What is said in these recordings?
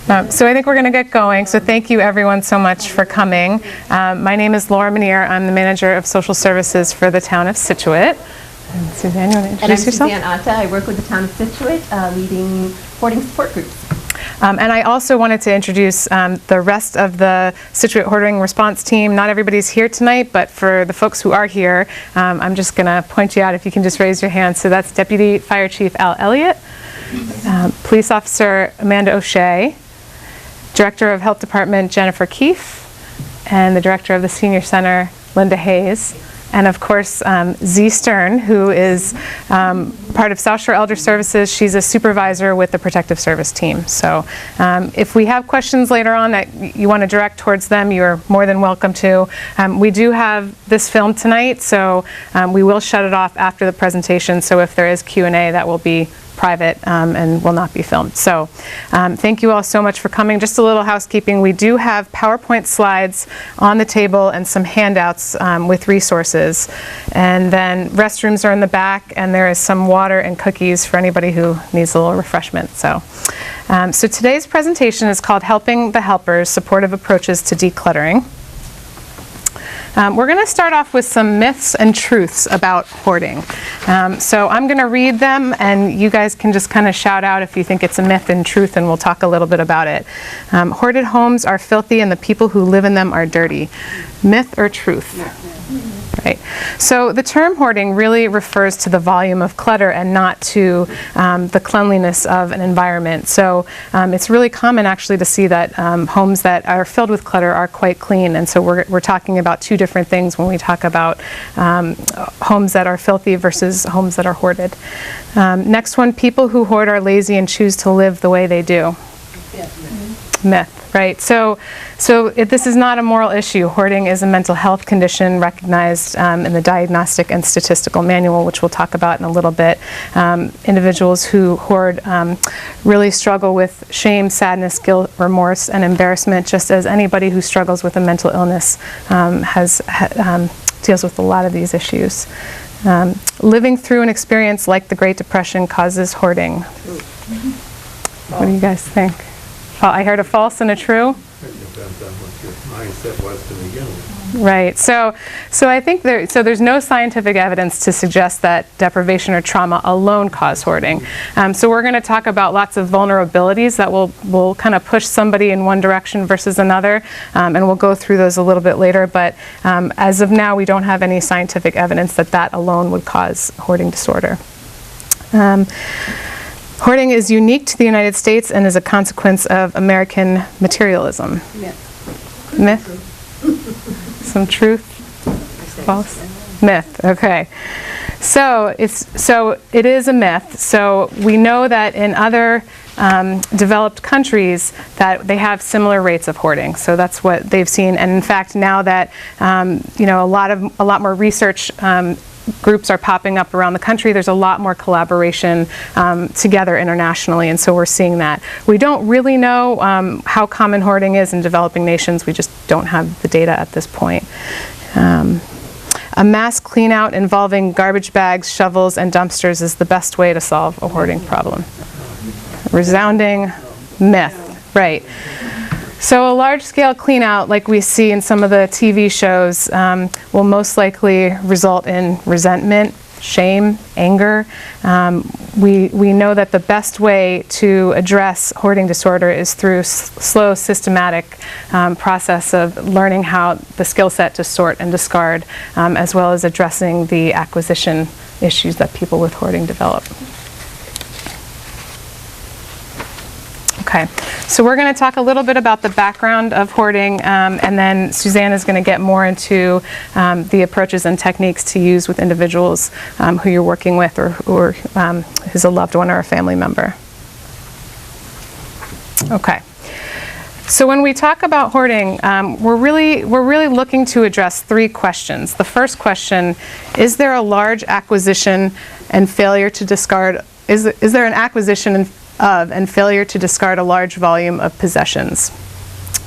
So I think we're going to get going. So thank you everyone so much for coming. My name is Laura Manier. I'm the manager of social services for the town of Scituate. And Suzanne, you want to introduce yourself? And I'm Suzanne Atta. I work with the town of Scituate, leading hoarding support groups. And I also wanted to introduce the rest of the Scituate hoarding response team. Not everybody's here tonight, but for the folks who are here, I'm just going to point you out if you can just raise your hand. So that's Deputy Fire Chief Al Elliott, Police Officer Amanda O'Shea, Director of Health Department Jennifer Keefe, and the Director of the Senior Center Linda Hayes, and of course Z Stern, who is part of South Shore Elder Services. She's a supervisor with the Protective Service team. So if we have questions later on that you want to direct towards them, you're more than welcome to. We do have this film tonight, so we will shut it off after the presentation. So if there is Q&A, that will be private and will not be filmed. So thank you all so much for coming. Just a little housekeeping. We do have PowerPoint slides on the table and some handouts with resources. And then restrooms are in the back, and there is some water and cookies for anybody who needs a little refreshment. So today's presentation is called Helping the Helpers, Supportive Approaches to Decluttering. We're going to start off with some myths and truths about hoarding. So I'm going to read them, and you guys can just kind of shout out if you think it's a myth and truth, and we'll talk a little bit about it. Hoarded homes are filthy, and the people who live in them are dirty. Myth or truth? Right. So the term hoarding really refers to the volume of clutter and not to the cleanliness of an environment. So it's really common actually to see that homes that are filled with clutter are quite clean. And so we're talking about two different things when we talk about homes that are filthy versus homes that are hoarded. Next one, people who hoard are lazy and choose to live the way they do. Myth. Right. So this is not a moral issue. Hoarding is a mental health condition recognized in the Diagnostic and Statistical Manual, which we'll talk about in a little bit. Individuals who hoard really struggle with shame, sadness, guilt, remorse, and embarrassment, just as anybody who struggles with a mental illness deals with a lot of these issues. Living through an experience like the Great Depression causes hoarding. What do you guys think? I heard a false and a true. It depends on what your mindset was to begin with. Right. So I think there's no scientific evidence to suggest that deprivation or trauma alone cause hoarding. So we're going to talk about lots of vulnerabilities that will kind of push somebody in one direction versus another, and we'll go through those a little bit later. But as of now, we don't have any scientific evidence that alone would cause hoarding disorder. Hoarding is unique to the United States and is a consequence of American materialism. Myth? Some truth? False? Myth. Okay. So it is a myth. So we know that in other developed countries that they have similar rates of hoarding. So that's what they've seen. And in fact, now that a lot more research groups are popping up around the country, there's a lot more collaboration together internationally, and so we're seeing that. We don't really know how common hoarding is in developing nations. We just don't have the data at this point. A mass clean out involving garbage bags, shovels, and dumpsters is the best way to solve a hoarding problem. Resounding myth, right. So a large-scale clean-out, like we see in some of the TV shows, will most likely result in resentment, shame, anger. We know that the best way to address hoarding disorder is through slow, systematic process of learning how the skill set to sort and discard, as well as addressing the acquisition issues that people with hoarding develop. Okay, so we're going to talk a little bit about the background of hoarding, and then Suzanne is going to get more into the approaches and techniques to use with individuals who you're working with or who's a loved one or a family member. Okay. So when we talk about hoarding, we're really looking to address three questions. The first question, is there a large acquisition and failure to discard, is there an acquisition and failure to discard a large volume of possessions?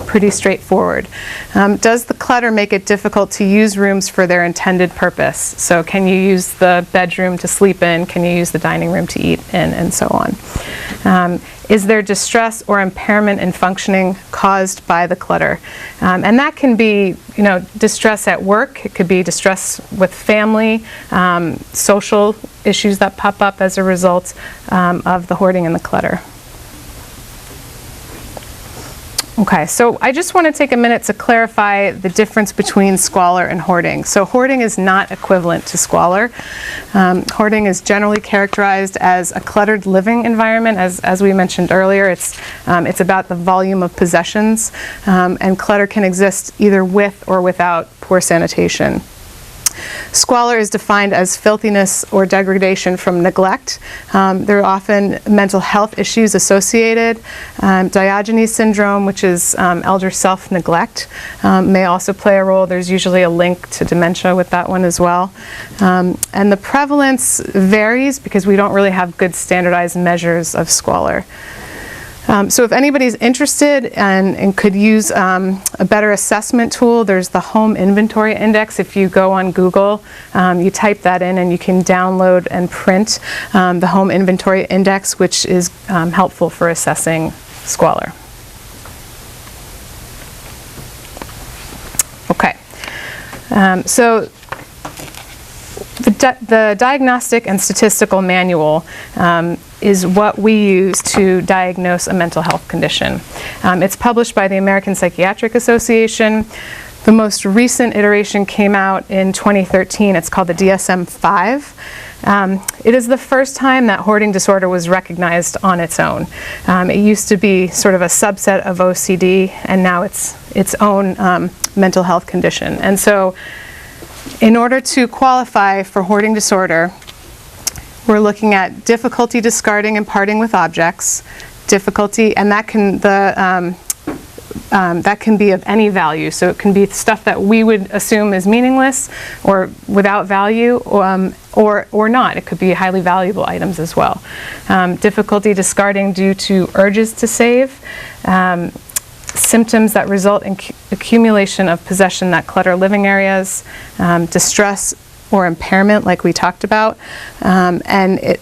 Pretty straightforward. Does the clutter make it difficult to use rooms for their intended purpose? So can you use the bedroom to sleep in? Can you use the dining room to eat in? And so on. is there distress or impairment in functioning caused by the clutter? And that can be, distress at work. It could be distress with family, social issues that pop up as a result of the hoarding and the clutter. Okay, so I just want to take a minute to clarify the difference between squalor and hoarding. So hoarding is not equivalent to squalor. Hoarding is generally characterized as a cluttered living environment. As we mentioned earlier, it's about the volume of possessions, and clutter can exist either with or without poor sanitation. Squalor is defined as filthiness or degradation from neglect. There are often mental health issues associated. Diogenes syndrome, which is elder self-neglect, may also play a role. There's usually a link to dementia with that one as well. And the prevalence varies because we don't really have good standardized measures of squalor. So if anybody's interested and could use a better assessment tool, there's the Home Inventory Index. If you go on Google, you type that in and you can download and print the Home Inventory Index, which is helpful for assessing squalor. Okay, so the Diagnostic and Statistical Manual is what we use to diagnose a mental health condition. It's published by the American Psychiatric Association. The most recent iteration came out in 2013. It's called the DSM-5. It is the first time that hoarding disorder was recognized on its own. It used to be sort of a subset of OCD, and now it's its own mental health condition. And so in order to qualify for hoarding disorder, we're looking at difficulty discarding and parting with objects, difficulty, and that can be of any value. So it can be stuff that we would assume is meaningless or without value, or not. It could be highly valuable items as well. Difficulty discarding due to urges to save, symptoms that result in accumulation of possession that clutter living areas, distress or impairment like we talked about, and it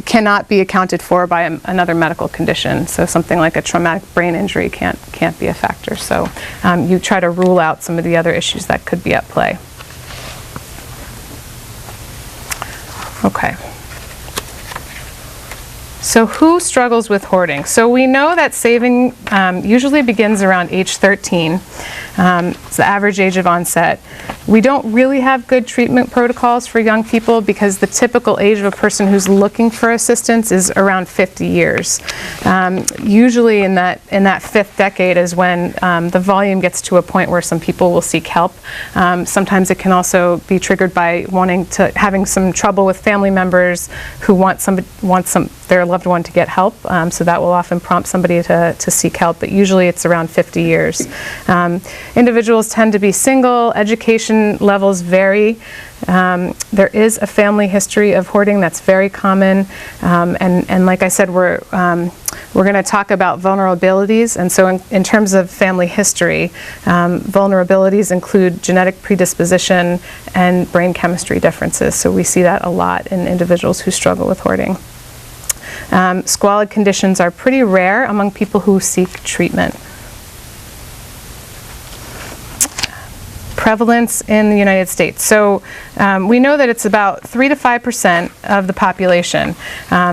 cannot be accounted for by another medical condition. So something like a traumatic brain injury can't be a factor. So you try to rule out some of the other issues that could be at play. Okay. So who struggles with hoarding? So we know that saving usually begins around age 13. It's the average age of onset. We don't really have good treatment protocols for young people because the typical age of a person who's looking for assistance is around 50 years. Usually in that fifth decade is when the volume gets to a point where some people will seek help. Sometimes it can also be triggered by having some trouble with family members who want their loved one to get help, so that will often prompt somebody to seek help, but usually it's around 50 years. Individuals tend to be single, education levels vary. There is a family history of hoarding that's very common, and like I said, we're going to talk about vulnerabilities, and so in terms of family history, vulnerabilities include genetic predisposition and brain chemistry differences, so we see that a lot in individuals who struggle with hoarding. Squalid conditions are pretty rare among people who seek treatment. Prevalence in the United States. So we know that it's about 3 to 5% of the population.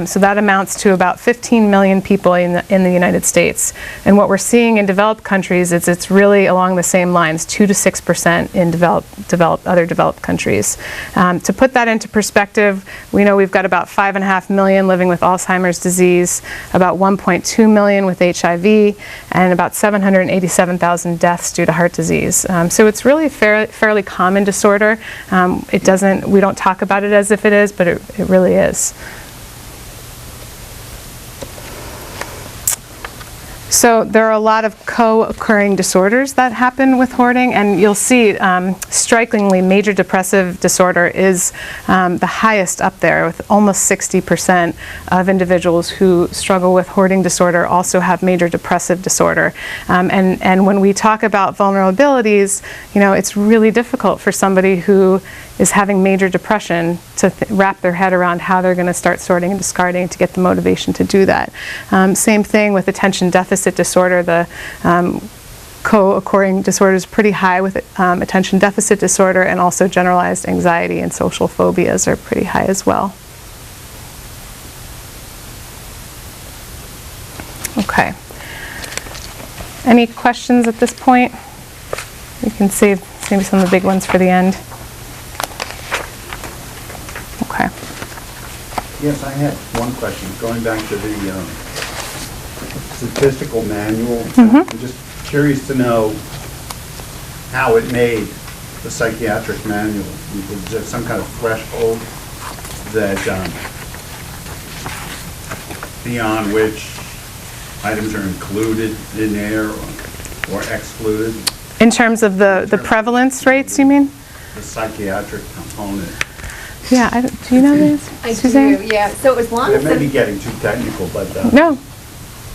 So that amounts to about 15 million people in the United States. And what we're seeing in developed countries is it's really along the same lines, 2 to 6% in other developed countries. To put that into perspective, we know we've got about 5.5 million living with Alzheimer's disease, about 1.2 million with HIV, and about 787,000 deaths due to heart disease. So it's really fairly common disorder. We don't talk about it as if it is, but it really is. So there are a lot of co-occurring disorders that happen with hoarding, and you'll see strikingly major depressive disorder is the highest up there, with almost 60% of individuals who struggle with hoarding disorder also have major depressive disorder. And when we talk about vulnerabilities, it's really difficult for somebody who is having major depression to wrap their head around how they're going to start sorting and discarding to get the motivation to do that. Same thing with attention deficit disorder. The co-occurring disorder is pretty high with attention deficit disorder, and also generalized anxiety and social phobias are pretty high as well. Okay. Any questions at this point? We can save maybe some of the big ones for the end. Okay. Yes, I have one question. Going back to the statistical manual, I'm just curious to know how it made the psychiatric manual. Was there some kind of threshold that beyond which items are included in there or excluded? In terms of the prevalence rates, you mean? The psychiatric component. Yeah, do you know this, I Suzanne? do, yeah. So as long It as may be getting too technical, but No.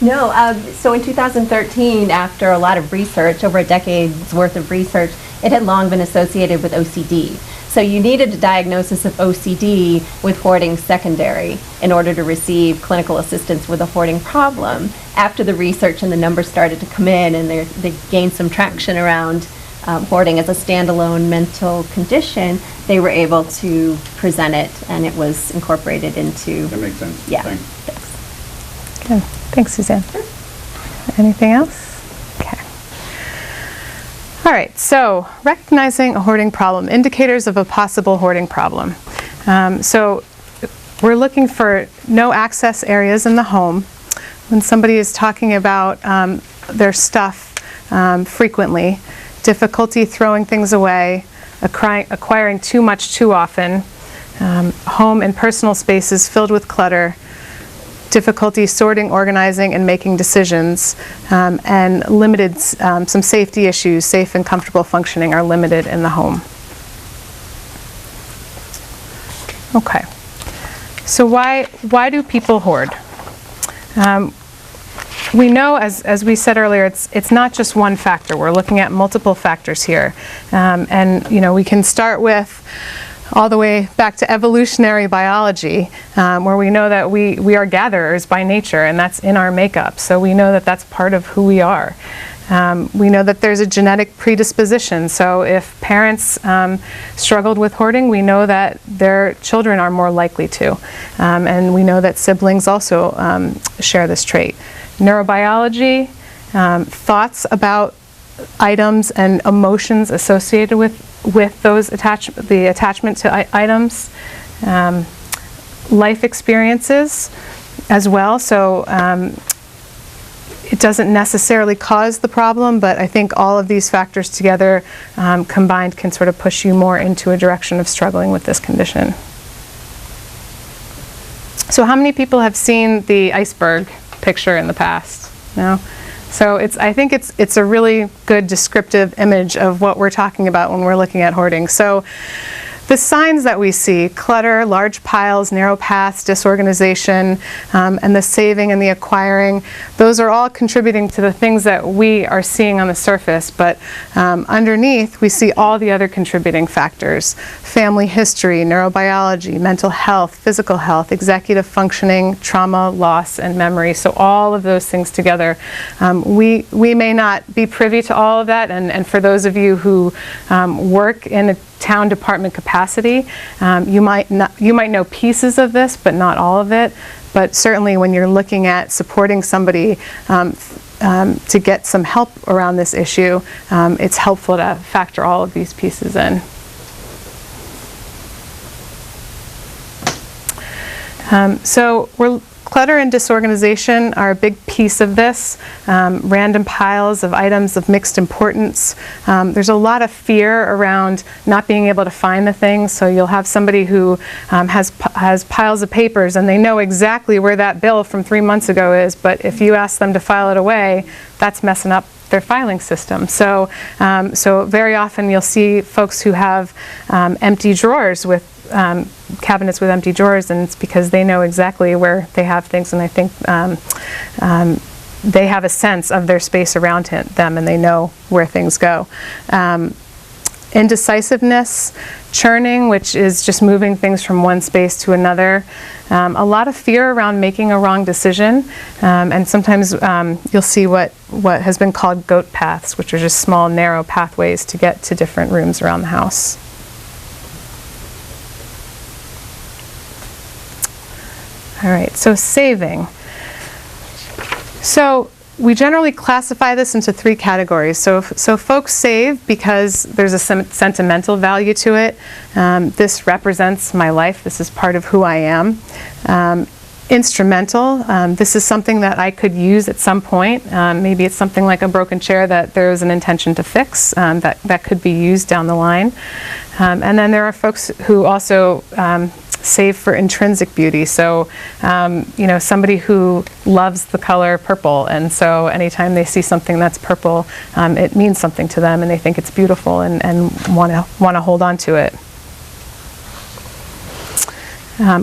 No, so in 2013, after a lot of research, over a decade's worth of research, it had long been associated with OCD. So you needed a diagnosis of OCD with hoarding secondary in order to receive clinical assistance with a hoarding problem. After the research and the numbers started to come in and they gained some traction around hoarding as a standalone mental condition, they were able to present it, and it was incorporated into... that makes sense. Yeah. Thanks. Good. Thanks, Suzanne. Anything else? Okay. All right, so recognizing a hoarding problem, indicators of a possible hoarding problem. So we're looking for no access areas in the home. When somebody is talking about their stuff frequently, difficulty throwing things away, acquiring too much too often, home and personal spaces filled with clutter, difficulty sorting, organizing, and making decisions, and limited, some safety issues, safe and comfortable functioning are limited in the home. Okay, so why do people hoard? We know, as we said earlier, it's not just one factor. We're looking at multiple factors here, and we can start with all the way back to evolutionary biology, where we know that we are gatherers by nature, and that's in our makeup. So we know that that's part of who we are. We know that there's a genetic predisposition. So if parents struggled with hoarding, we know that their children are more likely to. And we know that siblings also share this trait. Neurobiology, thoughts about items and emotions associated with those the attachment to items, life experiences as well. So it doesn't necessarily cause the problem, but I think all of these factors together combined can sort of push you more into a direction of struggling with this condition. So how many people have seen the iceberg picture in the past? No? So I think it's a really good descriptive image of what we're talking about when we're looking at hoarding. So the signs that we see, clutter, large piles, narrow paths, disorganization, and the saving and the acquiring, those are all contributing to the things that we are seeing on the surface. But underneath, we see all the other contributing factors: family history, neurobiology, mental health, physical health, executive functioning, trauma, loss, and memory. So all of those things together. We may not be privy to all of that, and for those of you who work in a town department capacity, you might know pieces of this, but not all of it. But certainly when you're looking at supporting somebody to get some help around this issue, it's helpful to factor all of these pieces in. So clutter and disorganization are a big piece of this. Random piles of items of mixed importance. There's a lot of fear around not being able to find the things. So you'll have somebody who has piles of papers, and they know exactly where that bill from 3 months ago is, but if you ask them to file it away, that's messing up their filing system. So very often you'll see folks who have empty drawers with cabinets with empty drawers, and it's because they know exactly where they have things, and I think they have a sense of their space around them, and they know where things go. indecisiveness, churning, which is just moving things from one space to another, a lot of fear around making a wrong decision, and sometimes you'll see what has been called goat paths, which are just small, narrow pathways to get to different rooms around the house. All right, so saving. So we generally classify this into 3 categories. So folks save because there's a sentimental value to it. This represents my life. This is part of who I am. Instrumental. This is something that I could use at some point. Maybe it's something like a broken chair that there is an intention to fix, that could be used down the line. And then there are folks who also save for intrinsic beauty. So, somebody who loves the color purple, and so anytime they see something that's purple, it means something to them, and they think it's beautiful and want to hold on to it.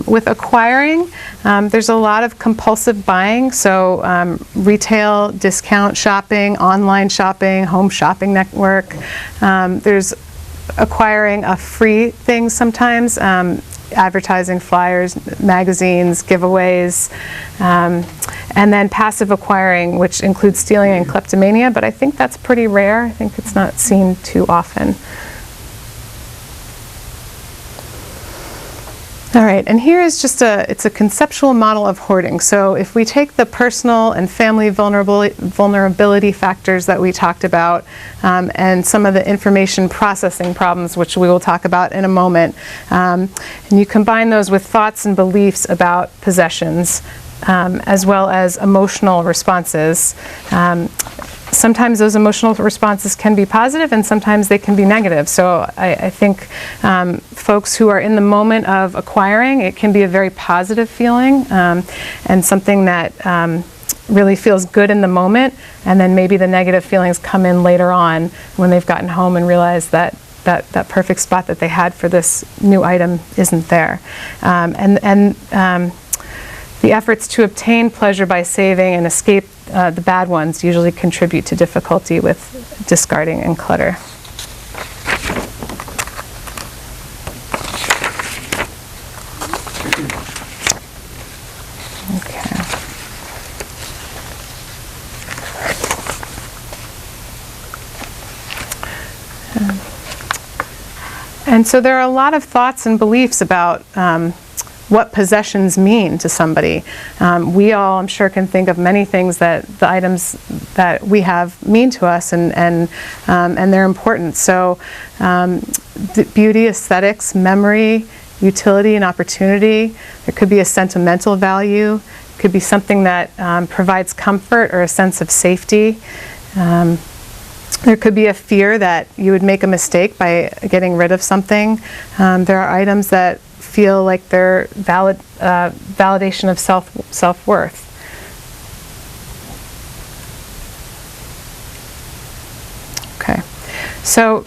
With acquiring, there's a lot of compulsive buying, so retail, discount shopping, online shopping, home shopping network. There's acquiring a free thing sometimes, advertising, flyers, magazines, giveaways, and then passive acquiring, which includes stealing and kleptomania, but I think that's pretty rare. I think it's not seen too often. All right, and here is just it's a conceptual model of hoarding. So if we take the personal and family vulnerability factors that we talked about, and some of the information processing problems, which we will talk about in a moment, and you combine those with thoughts and beliefs about possessions, as well as emotional responses. Sometimes those emotional responses can be positive and sometimes they can be negative. So I think folks who are in the moment of acquiring, it can be a very positive feeling, and something that really feels good in the moment, and then maybe the negative feelings come in later on when they've gotten home and realized that perfect spot that they had for this new item isn't there. The efforts to obtain pleasure by saving and escape the bad ones usually contribute to difficulty with discarding and clutter. Okay. And so there are a lot of thoughts and beliefs about what possessions mean to somebody. We all, I'm sure, can think of many things that the items that we have mean to us, and they're important. So beauty, aesthetics, memory, utility, and opportunity. There could be a sentimental value. It could be something that provides comfort or a sense of safety. There could be a fear that you would make a mistake by getting rid of something. There are items that feel like they're validation of self-worth. Okay, so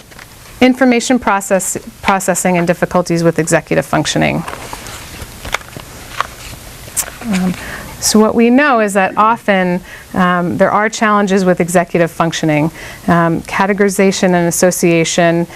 information processing and difficulties with executive functioning. So what we know is that often there are challenges with executive functioning. Categorization and association,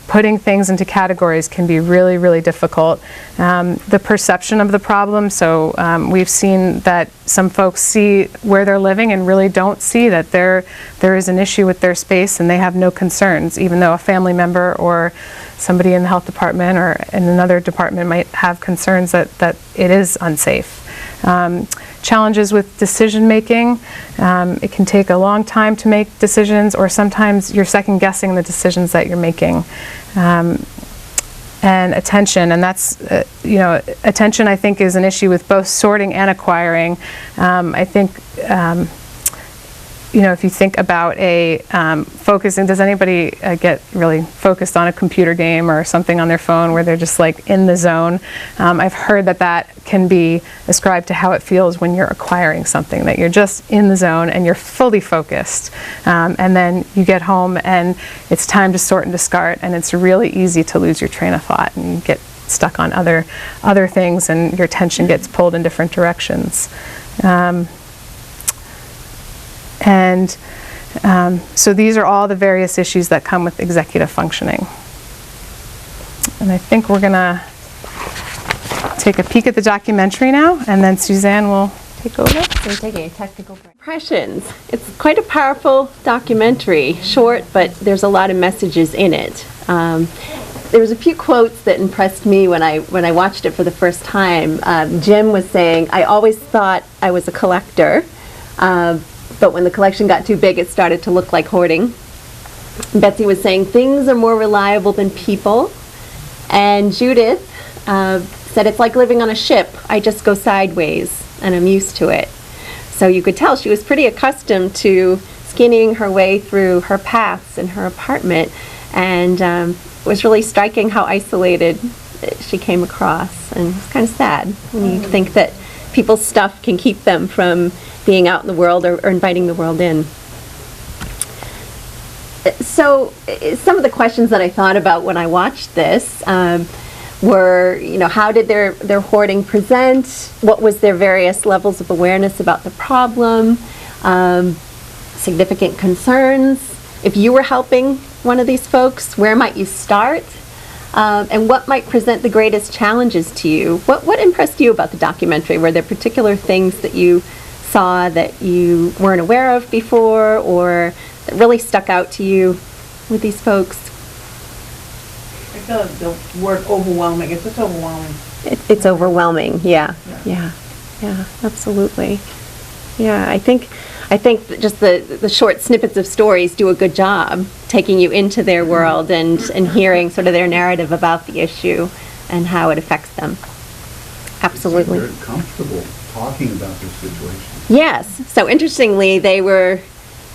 putting things into categories can be really, really difficult. The perception of the problem, so we've seen that some folks see where they're living and really don't see that there is an issue with their space, and they have no concerns, even though a family member or somebody in the health department or in another department might have concerns that it is unsafe. Challenges with decision making. It can take a long time to make decisions, or sometimes you're second guessing the decisions that you're making. And attention, and that's, attention I think is an issue with both sorting and acquiring. I think, if you think about a focusing, does anybody get really focused on a computer game or something on their phone where they're just like in the zone? I've heard that can be ascribed to how it feels when you're acquiring something, that you're just in the zone and you're fully focused. And then you get home and it's time to sort and discard, and it's really easy to lose your train of thought and you get stuck on other things, and your attention gets pulled in different directions. And So these are all the various issues that come with executive functioning. And I think we're going to take a peek at the documentary now, and then Suzanne will take over. So we're taking a technical break. Impressions. It's quite a powerful documentary, short, but there's a lot of messages in it. There was a few quotes that impressed me when I watched it for the first time. Jim was saying, "I always thought I was a collector, but when the collection got too big, it started to look like hoarding." Betsy was saying, "Things are more reliable than people." And Judith said, "It's like living on a ship. I just go sideways, and I'm used to it." So you could tell she was pretty accustomed to skinning her way through her paths in her apartment, and it was really striking how isolated she came across. And it's kind of sad when you think that people's stuff can keep them from being out in the world or inviting the world in. So some of the questions that I thought about when I watched this were, how did their hoarding present? What was their various levels of awareness about the problem? Significant concerns? If you were helping one of these folks, where might you start? And what might present the greatest challenges to you? What impressed you about the documentary? Were there particular things that you saw that you weren't aware of before, or that really stuck out to you with these folks? I feel like the word overwhelming, it's just overwhelming. It's overwhelming, yeah, absolutely. Yeah, I think that just the short snippets of stories do a good job taking you into their world and hearing sort of their narrative about the issue and how it affects them. Absolutely. They're comfortable talking about their situation. Yes. So interestingly, they were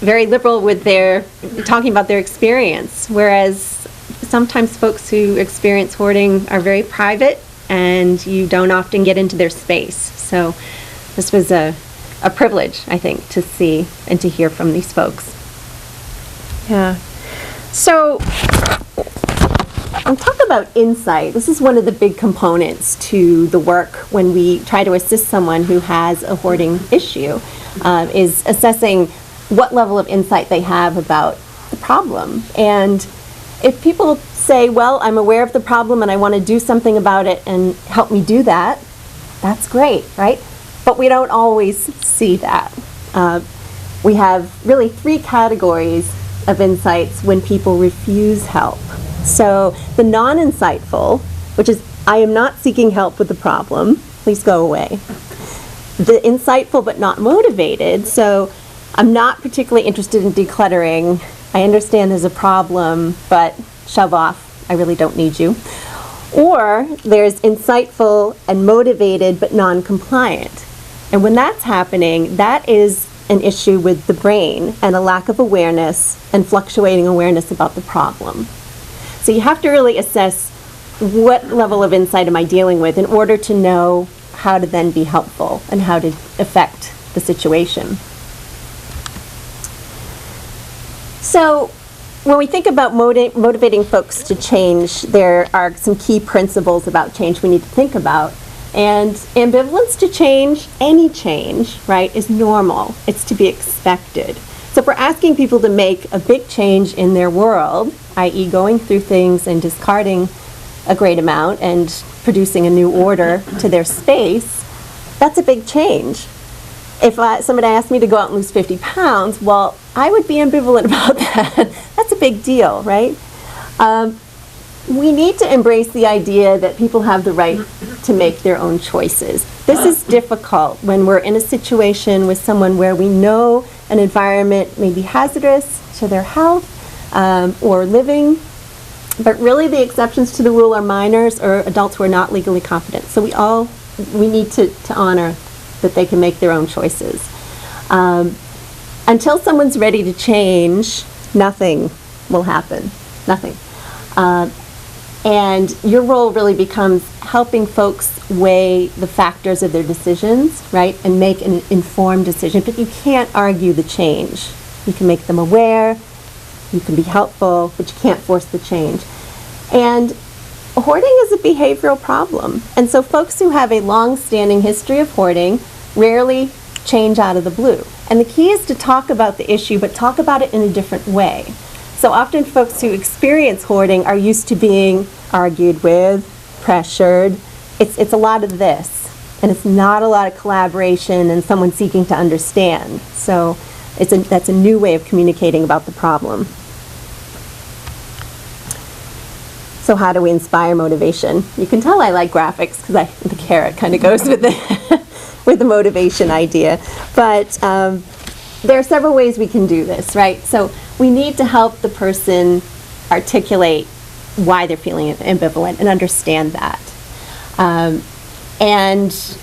very liberal with their talking about their experience, whereas sometimes folks who experience hoarding are very private and you don't often get into their space. So this was a privilege, I think, to see and to hear from these folks. Yeah. So I'll talk about insight. This is one of the big components to the work when we try to assist someone who has a hoarding issue, is assessing what level of insight they have about the problem. And if people say, well, I'm aware of the problem and I want to do something about it and help me do that, that's great, right? But we don't always see that. We have really 3 categories of insights when people refuse help. So the non-insightful, which is, I am not seeking help with the problem, please go away. The insightful but not motivated, so I'm not particularly interested in decluttering. I understand there's a problem, but shove off, I really don't need you. Or there's insightful and motivated but non-compliant. And when that's happening, that is an issue with the brain and a lack of awareness and fluctuating awareness about the problem. So you have to really assess what level of insight am I dealing with in order to know how to then be helpful and how to affect the situation. So when we think about motivating folks to change, there are some key principles about change we need to think about. And ambivalence to change, any change, right, is normal. It's to be expected. So if we're asking people to make a big change in their world, i.e. going through things and discarding a great amount and producing a new order to their space, that's a big change. If somebody asked me to go out and lose 50 pounds, well, I would be ambivalent about that. That's a big deal, right? We need to embrace the idea that people have the right to make their own choices. This is difficult when we're in a situation with someone where we know an environment may be hazardous to their health or living, but really the exceptions to the rule are minors or adults who are not legally competent. So we need to honor that they can make their own choices. Until someone's ready to change, nothing will happen. Nothing. And your role really becomes helping folks weigh the factors of their decisions, right, and make an informed decision. But you can't argue the change. You can make them aware, you can be helpful, but you can't force the change. And hoarding is a behavioral problem. And so folks who have a long-standing history of hoarding rarely change out of the blue. And the key is to talk about the issue, but talk about it in a different way. So often folks who experience hoarding are used to being argued with, pressured. It's a lot of this, and it's not a lot of collaboration and someone seeking to understand. So that's a new way of communicating about the problem. So how do we inspire motivation? You can tell I like graphics because the carrot kind of goes with the, with the motivation idea. But there are several ways we can do this, right? So we need to help the person articulate why they're feeling ambivalent and understand that. And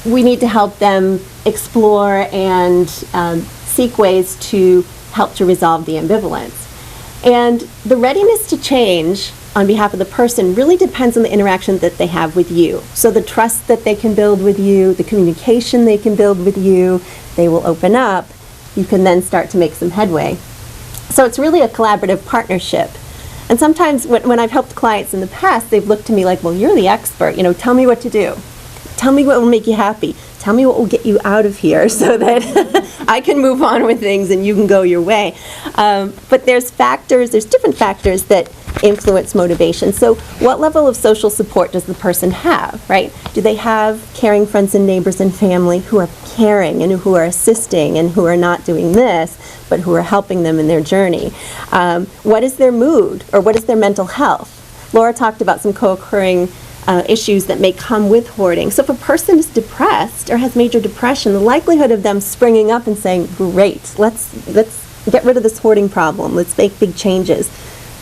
we need to help them explore and seek ways to help to resolve the ambivalence. And the readiness to change on behalf of the person really depends on the interaction that they have with you. So the trust that they can build with you, the communication they can build with you, they will open up. You can then start to make some headway. So it's really a collaborative partnership. And sometimes when I've helped clients in the past, they've looked to me like, well, you're the expert, tell me what to do. Tell me what will make you happy. Tell me what will get you out of here so that I can move on with things and you can go your way. But there's different factors that influence motivation. So what level of social support does the person have, right? Do they have caring friends and neighbors and family who are caring and who are assisting and who are not doing this, but who are helping them in their journey? What is their mood, or what is their mental health? Laura talked about some co-occurring issues that may come with hoarding. So if a person is depressed or has major depression, the likelihood of them springing up and saying, great, let's get rid of this hoarding problem, let's make big changes,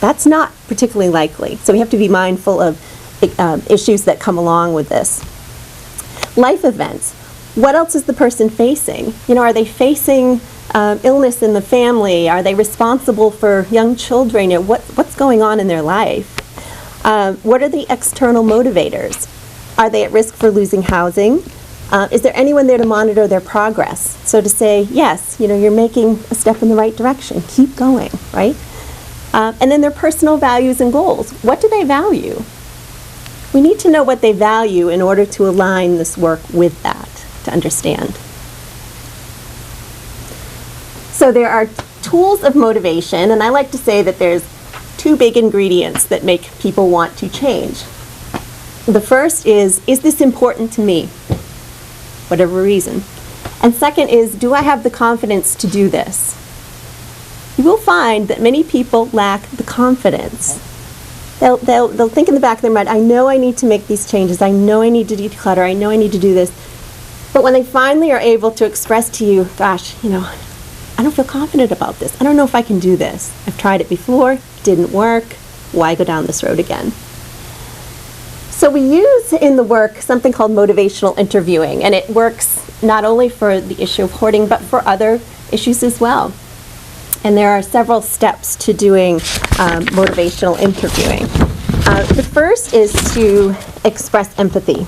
that's not particularly likely. So we have to be mindful of issues that come along with this. Life events. What else is the person facing? Are they facing illness in the family? Are they responsible for young children? What's going on in their life? What are the external motivators? Are they at risk for losing housing? Is there anyone there to monitor their progress? So to say, yes, you're making a step in the right direction. Keep going, right? And then their personal values and goals. What do they value? We need to know what they value in order to align this work with that, to understand. So there are tools of motivation, and I like to say that there's two big ingredients that make people want to change. The first is this important to me? Whatever reason. And second is, do I have the confidence to do this? You will find that many people lack the confidence. They'll think in the back of their mind, I know I need to make these changes, I know I need to declutter, I know I need to do this. But when they finally are able to express to you, gosh, I don't feel confident about this. I don't know if I can do this. I've tried it before, didn't work. Why go down this road again? So we use in the work something called motivational interviewing, and it works not only for the issue of hoarding, but for other issues as well. And there are several steps to doing motivational interviewing. The first is to express empathy.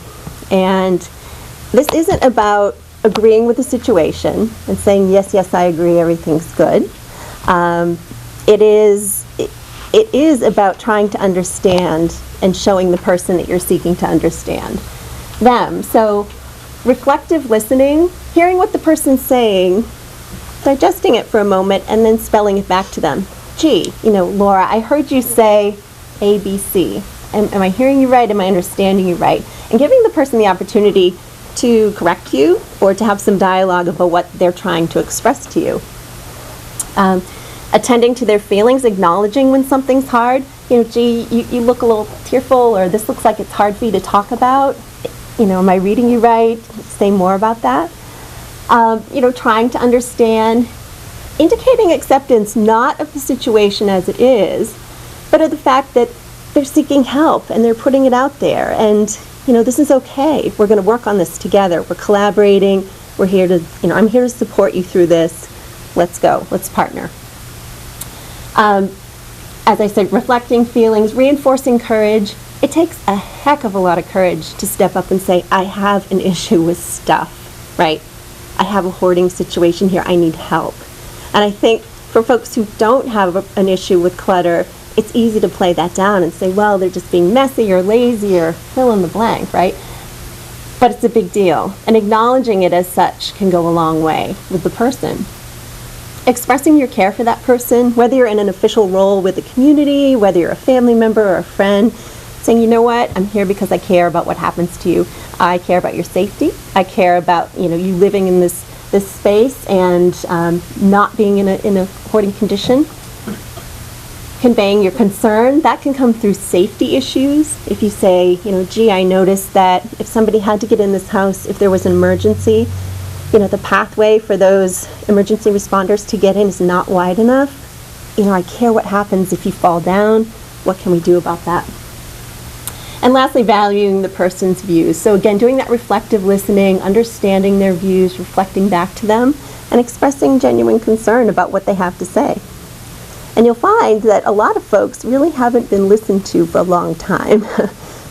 And this isn't about agreeing with the situation and saying, yes, I agree, everything's good. It is about trying to understand and showing the person that you're seeking to understand them. So reflective listening, hearing what the person's saying, digesting it for a moment, and then spelling it back to them. Gee, Laura, I heard you say A, B, C. Am I hearing you right? Am I understanding you right? And giving the person the opportunity to correct you or to have some dialogue about what they're trying to express to you. Attending to their feelings, acknowledging when something's hard. Gee, you look a little tearful, or this looks like it's hard for you to talk about. Am I reading you right? Say more about that. Trying to understand, indicating acceptance not of the situation as it is, but of the fact that they're seeking help and they're putting it out there, and this is okay. We're going to work on this together. We're collaborating. We're here to, I'm here to support you through this. Let's go. Let's partner. As I said, reflecting feelings, reinforcing courage. It takes a heck of a lot of courage to step up and say, I have an issue with stuff, right? I have a hoarding situation here. I need help. And I think for folks who don't have an issue with clutter, it's easy to play that down and say, well, they're just being messy or lazy or fill in the blank, right? but it's a big deal. And acknowledging it as such can go a long way with the person. Expressing your care for that person, whether you're in an official role with the community, whether you're a family member or a friend, saying, you know what, I'm here because I care about what happens to you. I care about your safety. I care about, you living in this space and not being in a hoarding condition. Conveying your concern, that can come through safety issues. If you say, gee, I noticed that if somebody had to get in this house, if there was an emergency, the pathway for those emergency responders to get in is not wide enough. I care what happens if you fall down. What can we do about that? And lastly, valuing the person's views. So again, doing that reflective listening, understanding their views, reflecting back to them, and expressing genuine concern about what they have to say. And you'll find that a lot of folks really haven't been listened to for a long time.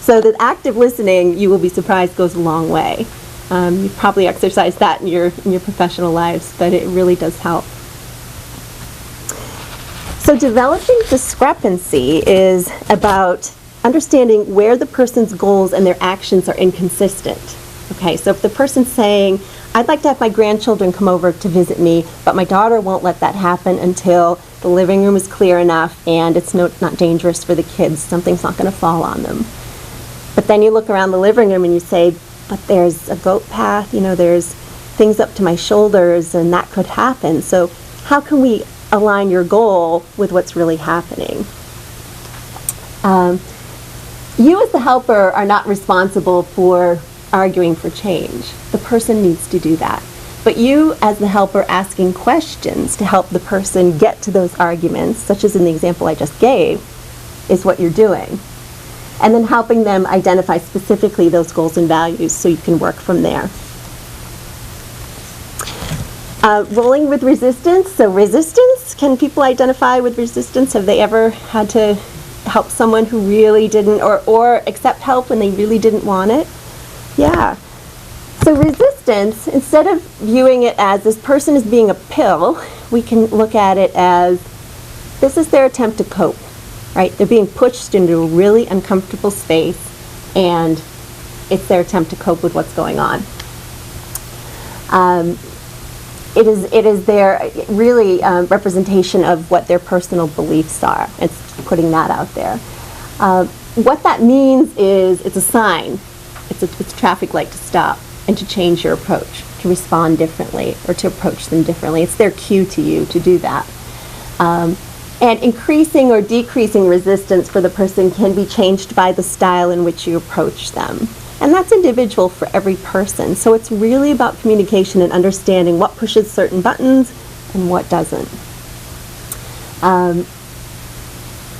So that active listening, you will be surprised, goes a long way. You've probably exercised that in your professional lives, but it really does help. So developing discrepancy is about understanding where the person's goals and their actions are inconsistent. Okay, so if the person's saying, I'd like to have my grandchildren come over to visit me, but my daughter won't let that happen until the living room is clear enough and it's not dangerous for the kids, something's not going to fall on them. But then you look around the living room and you say, but there's a goat path, there's things up to my shoulders and that could happen. So how can we align your goal with what's really happening? You as the helper are not responsible for arguing for change. The person needs to do that. But you as the helper asking questions to help the person get to those arguments, such as in the example I just gave, is what you're doing. And then helping them identify specifically those goals and values so you can work from there. Rolling with resistance. So resistance, can people identify with resistance? Have they ever had to help someone who really didn't, or accept help when they really didn't want it? Yeah. So resistance, instead of viewing it as this person is being a pill, we can look at it as this is their attempt to cope, right? They're being pushed into a really uncomfortable space, and it's their attempt to cope with what's going on. It is their really representation of what their personal beliefs are. It's putting that out there. What that means is it's a sign. It's a traffic light to stop and to change your approach, to respond differently or to approach them differently. It's their cue to you to do that. And increasing or decreasing resistance for the person can be changed by the style in which you approach them. And that's individual for every person. So it's really about communication and understanding what pushes certain buttons and what doesn't.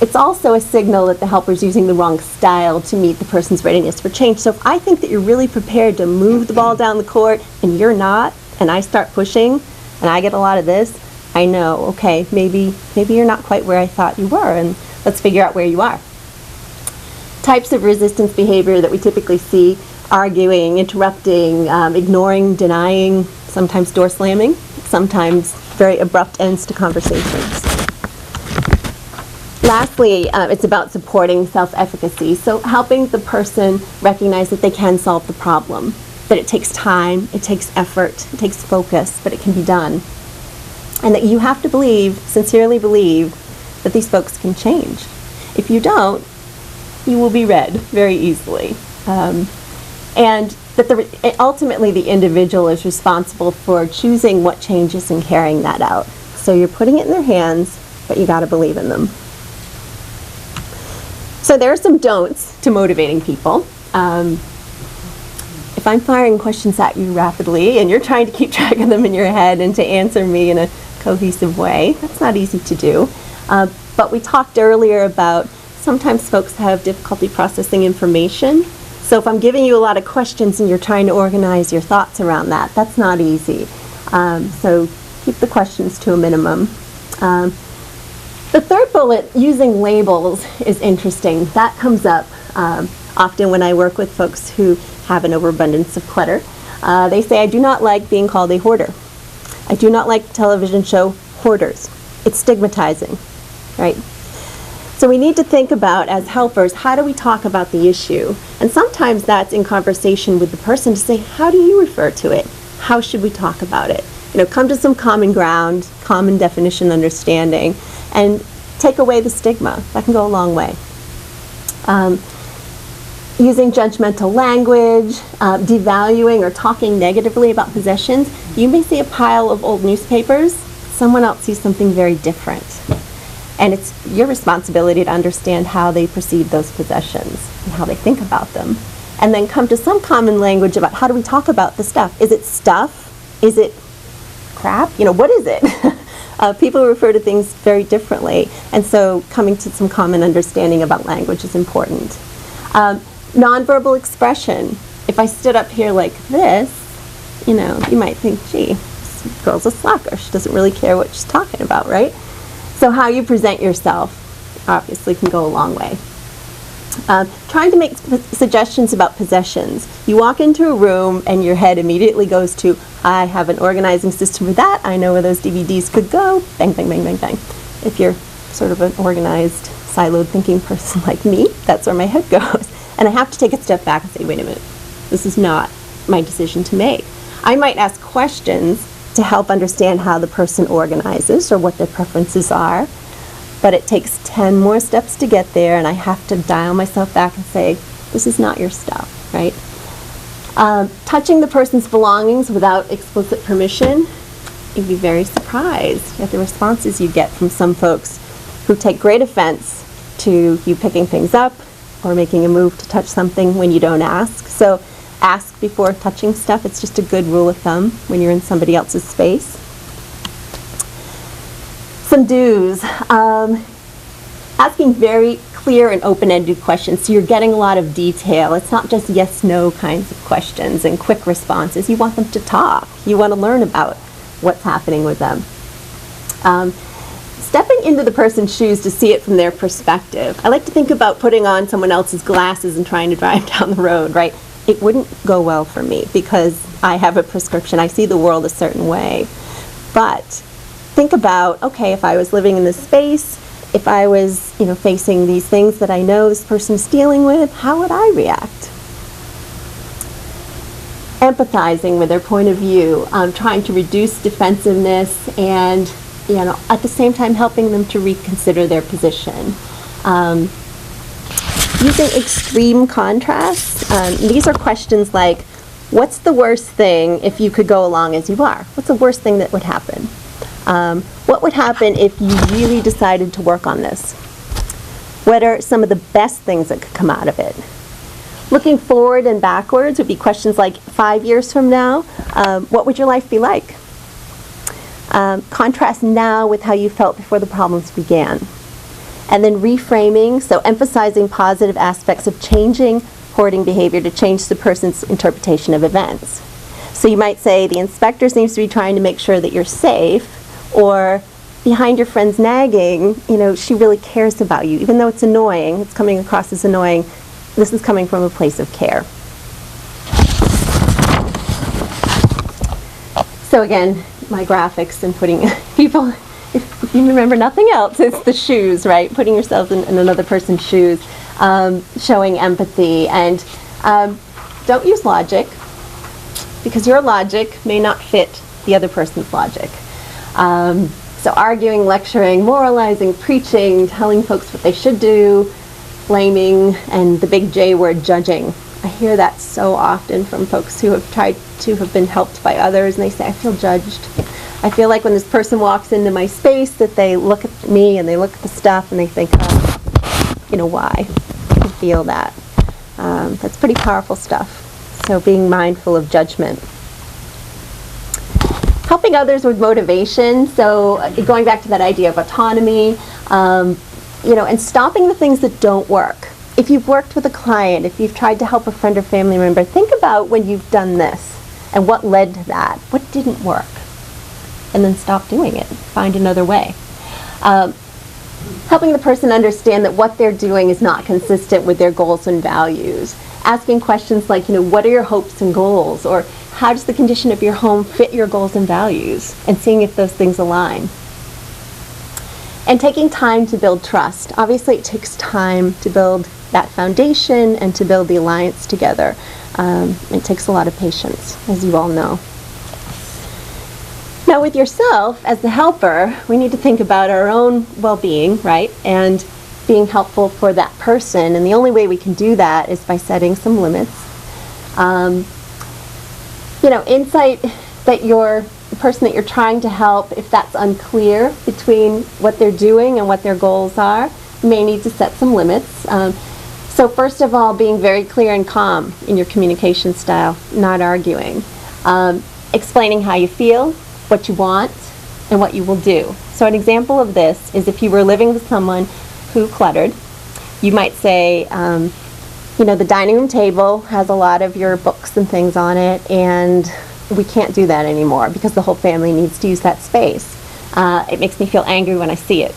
It's also a signal that the helper's using the wrong style to meet the person's readiness for change. So if I think that you're really prepared to move the ball down the court and you're not, and I start pushing and I get a lot of this, I know, okay, maybe you're not quite where I thought you were, and let's figure out where you are. Types of resistance behavior that we typically see: arguing, interrupting, ignoring, denying, sometimes door slamming, sometimes very abrupt ends to conversations. Lastly, it's about supporting self-efficacy, so helping the person recognize that they can solve the problem, that it takes time, it takes effort, it takes focus, but it can be done. And that you have to believe, sincerely believe, that these folks can change. If you don't, you will be read very easily. And that ultimately the individual is responsible for choosing what changes and carrying that out. So you're putting it in their hands, but you gotta believe in them. So there are some don'ts to motivating people. If I'm firing questions at you rapidly and you're trying to keep track of them in your head and to answer me in a cohesive way, that's not easy to do. But we talked earlier about sometimes folks have difficulty processing information. So if I'm giving you a lot of questions and you're trying to organize your thoughts around that, that's not easy. So keep the questions to a minimum. The third bullet, using labels, is interesting. That comes up often when I work with folks who have an overabundance of clutter. They say, I do not like being called a hoarder. I do not like the television show Hoarders. It's stigmatizing, right? So So we need to think about, as helpers, how do we talk about the issue? And sometimes that's in conversation with the person to say, how do you refer to it? How should we talk about it? Come to some common ground, common definition, understanding, and take away the stigma. That can go a long way. Using judgmental language, devaluing or talking negatively about possessions. You may see a pile of old newspapers. Someone else sees something very different. And it's your responsibility to understand how they perceive those possessions and how they think about them. And then come to some common language about how do we talk about the stuff. Is it stuff? Is it crap? What is it? People refer to things very differently. And so coming to some common understanding about language is important. Nonverbal expression. If I stood up here like this, you might think, gee, this girl's a slacker. She doesn't really care what she's talking about, right? So how you present yourself obviously can go a long way. Trying to make suggestions about possessions. You walk into a room and your head immediately goes to, I have an organizing system for that. I know where those DVDs could go. Bang, bang, bang, bang, bang. If you're sort of an organized, siloed thinking person like me, that's where my head goes. And I have to take a step back and say, wait a minute, this is not my decision to make. I might ask questions to help understand how the person organizes or what their preferences are, but it takes 10 more steps to get there, and I have to dial myself back and say, this is not your stuff, right? Touching the person's belongings without explicit permission, you'd be very surprised at the responses you get from some folks who take great offense to you picking things up or making a move to touch something when you don't ask. So ask before touching stuff. It's just a good rule of thumb when you're in somebody else's space. Some do's. Asking very clear and open-ended questions, so you're getting a lot of detail. It's not just yes, no kinds of questions and quick responses. You want them to talk. You want to learn about what's happening with them. Stepping into the person's shoes to see it from their perspective. I like to think about putting on someone else's glasses and trying to drive down the road, right? It wouldn't go well for me because I have a prescription. I see the world a certain way. But think about, okay, if I was living in this space, if I was, facing these things that I know this person's dealing with, how would I react? Empathizing with their point of view, trying to reduce defensiveness and, at the same time helping them to reconsider their position. Using extreme contrasts. These are questions like, what's the worst thing if you could go along as you are? What's the worst thing that would happen? What would happen if you really decided to work on this? What are some of the best things that could come out of it? Looking forward and backwards would be questions like 5 years from now, what would your life be like? Contrast now with how you felt before the problems began. And then reframing, so emphasizing positive aspects of changing hoarding behavior to change the person's interpretation of events. So you might say the inspector seems to be trying to make sure that you're safe, or behind your friend's nagging, she really cares about you. Even though it's annoying, it's coming across as annoying, this is coming from a place of care. So again, my graphics and putting people, if you remember nothing else, it's the shoes, right? Putting yourself in another person's shoes, showing empathy, and don't use logic, because your logic may not fit the other person's logic. So arguing, lecturing, moralizing, preaching, telling folks what they should do, blaming, and the big J word, judging. I hear that so often from folks who have tried to have been helped by others, and they say, I feel judged. I feel like when this person walks into my space that they look at me and they look at the stuff and they think, oh, why? I can feel that. That's pretty powerful stuff. So being mindful of judgment. Helping others with motivation, so going back to that idea of autonomy, and stopping the things that don't work. If you've worked with a client, if you've tried to help a friend or family member, think about when you've done this and what led to that, what didn't work, and then stop doing it, find another way. Helping the person understand that what they're doing is not consistent with their goals and values. Asking questions like, what are your hopes and goals? Or how does the condition of your home fit your goals and values? And seeing if those things align. And taking time to build trust. Obviously, it takes time to build that foundation and to build the alliance together. It takes a lot of patience, as you all know. Now, with yourself, as the helper, we need to think about our own well-being, right? And being helpful for that person. And the only way we can do that is by setting some limits. Insight that the person that you're trying to help, if that's unclear between what they're doing and what their goals are, you may need to set some limits. So first of all, being very clear and calm in your communication style, not arguing. Explaining how you feel, what you want, and what you will do. So an example of this is if you were living with someone who cluttered, you might say, the dining room table has a lot of your books and things on it, and we can't do that anymore because the whole family needs to use that space. It makes me feel angry when I see it.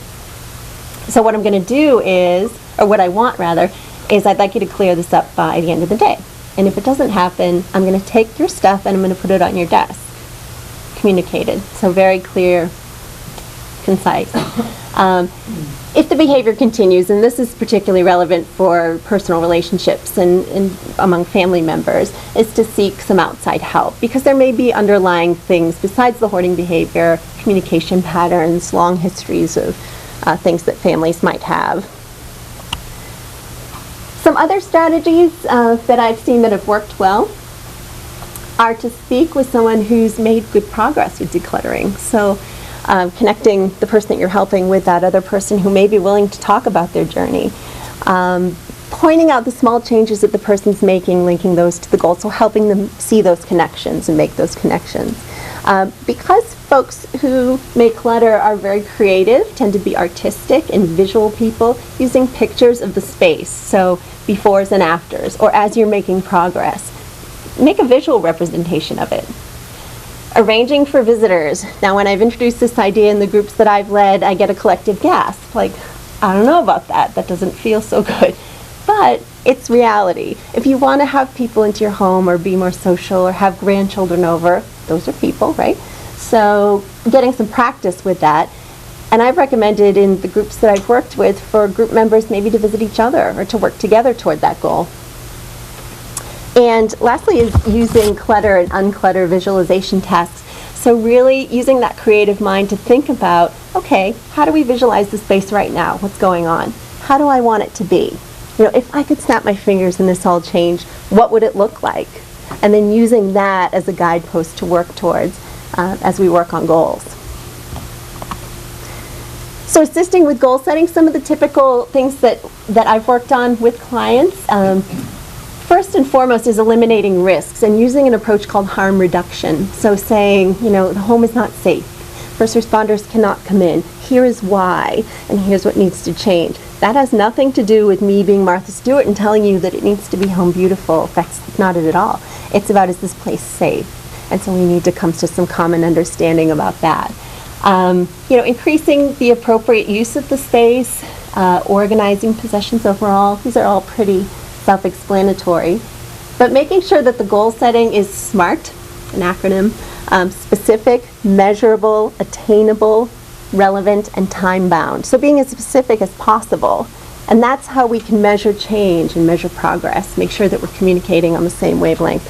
So what I'm going to do is, or what I want rather, is I'd like you to clear this up by the end of the day. And if it doesn't happen, I'm going to take your stuff and I'm going to put it on your desk. Communicated. So very clear, concise. If the behavior continues, and this is particularly relevant for personal relationships and among family members, is to seek some outside help because there may be underlying things besides the hoarding behavior, communication patterns, long histories of things that families might have. Some other strategies that I've seen that have worked well are to speak with someone who's made good progress with decluttering. So connecting the person that you're helping with that other person who may be willing to talk about their journey. Pointing out the small changes that the person's making, linking those to the goal, so helping them see those connections and make those connections. Because folks who make clutter are very creative, tend to be artistic and visual people, using pictures of the space, so befores and afters, or as you're making progress. Make a visual representation of it. Arranging for visitors. Now, when I've introduced this idea in the groups that I've led, I get a collective gasp, like, I don't know about that. That doesn't feel so good. But it's reality. If you want to have people into your home or be more social or have grandchildren over, those are people, right? So getting some practice with that. And I've recommended in the groups that I've worked with for group members maybe to visit each other or to work together toward that goal. And lastly is using clutter and unclutter visualization tasks. So really using that creative mind to think about, okay, how do we visualize the space right now? What's going on? How do I want it to be? If I could snap my fingers and this all changed, what would it look like? And then using that as a guidepost to work towards as we work on goals. So assisting with goal setting, some of the typical things that I've worked on with clients. First and foremost is eliminating risks and using an approach called harm reduction. So saying, the home is not safe. First responders cannot come in. Here is why, and here's what needs to change. That has nothing to do with me being Martha Stewart and telling you that it needs to be home beautiful. That's not it at all. It's about, is this place safe? And so we need to come to some common understanding about that. Increasing the appropriate use of the space, organizing possessions overall. These are all pretty self-explanatory, but making sure that the goal setting is SMART, an acronym, specific, measurable, attainable, relevant, and time-bound. So being as specific as possible, and that's how we can measure change and measure progress, make sure that we're communicating on the same wavelength.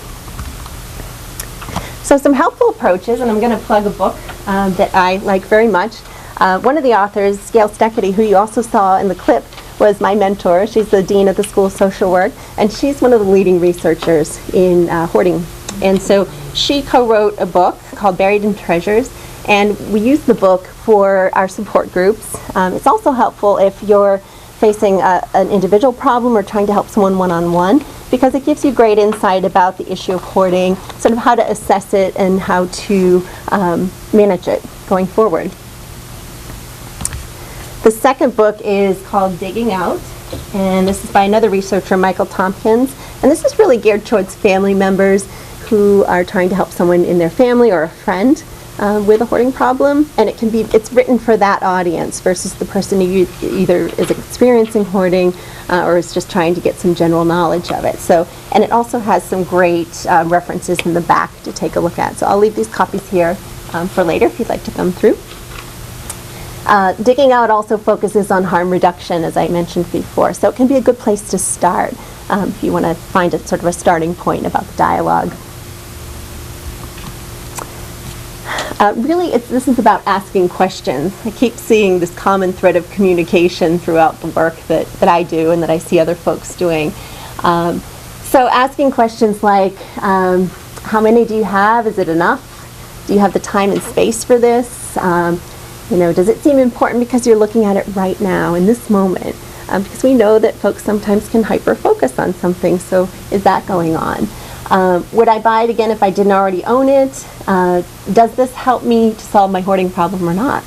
So some helpful approaches, and I'm going to plug a book that I like very much. One of the authors, Gail Steckity, who you also saw in the clip, was my mentor. She's the dean of the School of Social Work, and she's one of the leading researchers in hoarding. And so she co-wrote a book called Buried in Treasures, and we use the book for our support groups. It's also helpful if you're facing an individual problem or trying to help someone one-on-one, because it gives you great insight about the issue of hoarding, sort of how to assess it and how to manage it going forward. The second book is called Digging Out, and this is by another researcher, Michael Tompkins, and this is really geared towards family members who are trying to help someone in their family or a friend with a hoarding problem, and it's written for that audience versus the person who either is experiencing hoarding or is just trying to get some general knowledge of it. So, and it also has some great references in the back to take a look at. So I'll leave these copies here for later if you'd like to thumb through. Digging out also focuses on harm reduction, as I mentioned before, so it can be a good place to start if you want to find a sort of a starting point about the dialogue. Really, this is about asking questions. I keep seeing this common thread of communication throughout the work that I do and that I see other folks doing. So asking questions like, how many do you have? Is it enough? Do you have the time and space for this? Does it seem important because you're looking at it right now in this moment? Because we know that folks sometimes can hyper-focus on something, so is that going on? Would I buy it again if I didn't already own it? Does this help me to solve my hoarding problem or not?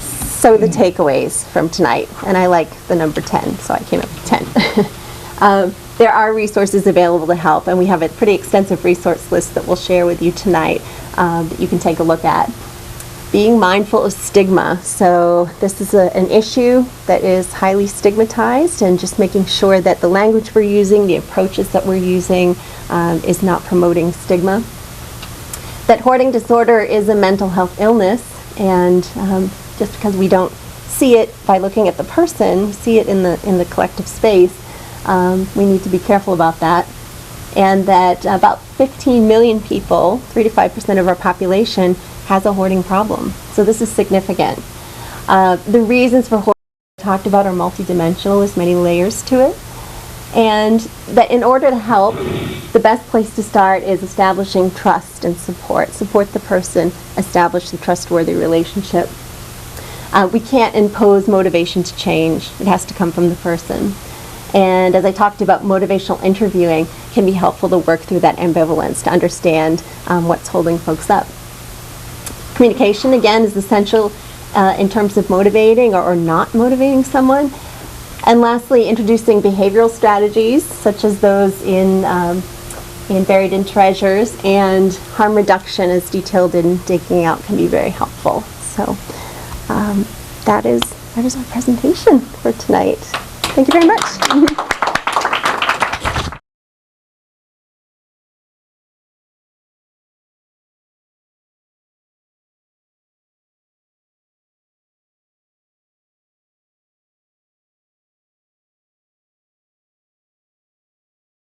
So the takeaways from tonight, and I like the number 10, so I came up with 10. There are resources available to help, and we have a pretty extensive resource list that we'll share with you tonight that you can take a look at. Being mindful of stigma. So this is an issue that is highly stigmatized, and just making sure that the language we're using, the approaches that we're using, is not promoting stigma. That hoarding disorder is a mental health illness, and just because we don't see it by looking at the person, we see it in the collective space, we need to be careful about that. And that about 15 million people, 3 to 5% of our population, has a hoarding problem. So this is significant. The reasons for hoarding talked about are multidimensional. There's many layers to it. And that in order to help, the best place to start is establishing trust and support. Support the person, establish the trustworthy relationship. We can't impose motivation to change. It has to come from the person. And as I talked about, motivational interviewing can be helpful to work through that ambivalence, to understand what's holding folks up. Communication, again, is essential in terms of motivating or not motivating someone. And lastly, introducing behavioral strategies, such as those in Buried in Treasures, and harm reduction, as detailed in Digging Out, can be very helpful. So that is our presentation for tonight. Thank you very much.